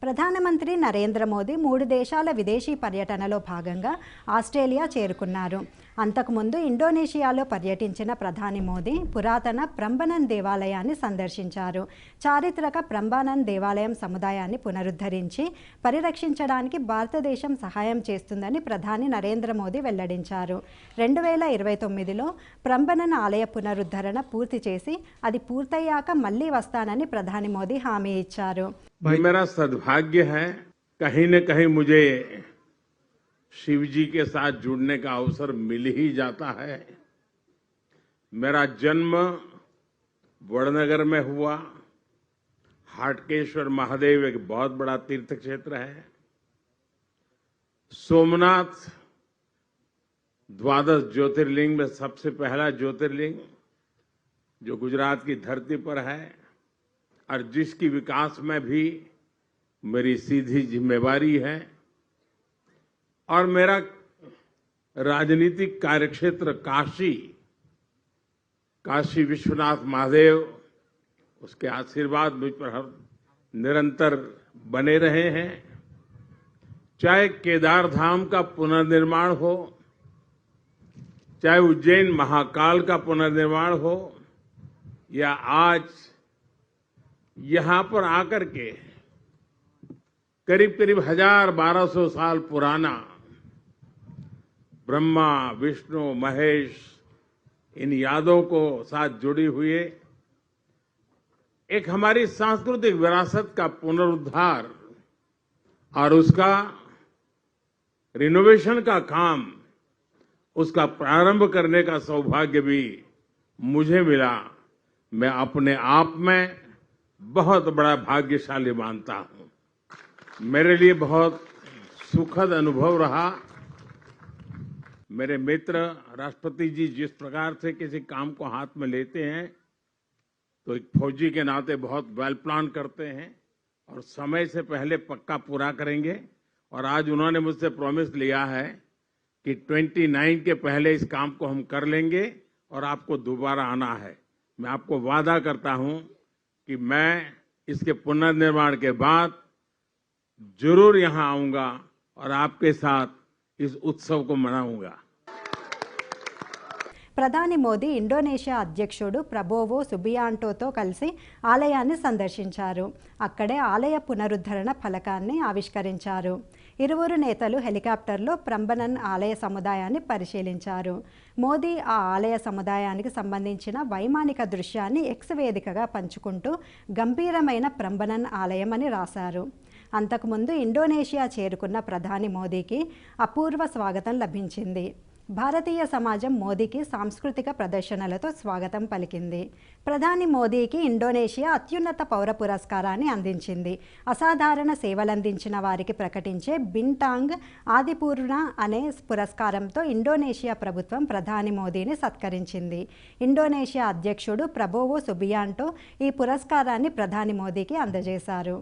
ప్రధానమంత్రి నరేంద్ర మోదీ 3 దేశాల విదేశీ పర్యటనలో భాగంగా ఆస్ట్రేలియా చేరుకున్నారు. అంతకుముందు ఇండోనేషియాలో పర్యటించిన ప్రధాని మోదీ పురాతన ప్రంబనన్ దేవాలయాన్ని సందర్శించారు. చారిత్రక ప్రంబనన్ దేవాలయం సముదాయాన్ని పునరుద్ధరించి పరిరక్షించడానికి భారతదేశం సహాయం చేస్తుందని ప్రధాని నరేంద్ర మోదీ వెల్లడించారు. 2029లో ప్రంబనన్ ఆలయ పునరుద్ధరణ పూర్తి చేసి అది పూర్తయ్యాక మళ్లీ వస్తానని ప్రధాని మోదీ హామీ ఇచ్చారు. मेरा सद्भाग्य है, कहीं न कहीं मुझे शिव जी के साथ जुड़ने का अवसर मिल ही जाता है। मेरा जन्म वड़नगर में हुआ। हाटकेश्वर महादेव एक बहुत बड़ा तीर्थ क्षेत्र है। सोमनाथ द्वादश ज्योतिर्लिंग में सबसे पहला ज्योतिर्लिंग जो गुजरात की धरती पर है और जिसकी विकास में भी मेरी सीधी जिम्मेवारी है। और मेरा राजनीतिक कार्यक्षेत्र काशी विश्वनाथ महादेव, उसके आशीर्वाद मुझ पर हर निरंतर बने रहे हैं। चाहे केदार धाम का पुनर्निर्माण हो, चाहे उज्जैन महाकाल का पुनर्निर्माण हो, या आज यहां पर आकर के करीब करीब 1000-1200 साल पुराना ब्रह्मा विष्णु महेश इन यादों को साथ जुड़ी हुई एक हमारी सांस्कृतिक विरासत का पुनरुद्धार और उसका रिनोवेशन का काम, उसका प्रारंभ करने का सौभाग्य भी मुझे मिला। मैं अपने आप में बहुत बड़ा भाग्यशाली मानता हूं। मेरे लिए बहुत सुखद अनुभव रहा। मेरे मित्र राष्ट्रपति जी जिस प्रकार से किसी काम को हाथ में लेते हैं तो एक फौजी के नाते बहुत वेल प्लान करते हैं और समय से पहले पक्का पूरा करेंगे। और आज उन्होंने मुझसे प्रॉमिस लिया है कि 29 के पहले इस काम को हम कर लेंगे और आपको दोबारा आना है। मैं आपको वादा करता हूं कि मैं इसके पुनर्निर्माण के बाद जरूर यहां आऊंगा और आपके साथ इस उत्सव को मनाऊंगा। ప్రధాని మోదీ ఇండోనేషియా అధ్యక్షుడు ప్రబోవో సుబియాంటోతో కలిసి ఆలయాన్ని సందర్శించారు. అక్కడే ఆలయ పునరుద్ధరణ ఫలకాన్ని ఆవిష్కరించారు. ఇరువురు నేతలు హెలికాప్టర్లో ప్రంబనన్ ఆలయ సముదాయాన్ని పరిశీలించారు. మోదీ ఆ ఆలయ సముదాయానికి సంబంధించిన వైమానిక దృశ్యాన్ని ఎక్స్ వేదికగా పంచుకుంటూ గంభీరమైన ప్రంబనన్ ఆలయం అని రాశారు. అంతకుముందు ఇండోనేషియా చేరుకున్న ప్రధాని మోదీకి అపూర్వ స్వాగతం లభించింది. భారతీయ సమాజం మోదీకి సాంస్కృతిక ప్రదర్శనలతో స్వాగతం పలికింది. ప్రధాని మోదీకి ఇండోనేషియా అత్యున్నత పౌర పురస్కారాన్ని అందించింది. అసాధారణ సేవలందించిన వారికి ప్రకటించే బింటాంగ్ ఆదిపూర్ణ అనే పురస్కారంతో ఇండోనేషియా ప్రభుత్వం ప్రధాని మోదీని సత్కరించింది. ఇండోనేషియా అధ్యక్షుడు ప్రబోవో సుబియాంటో ఈ పురస్కారాన్ని ప్రధాని మోదీకి అందజేశారు.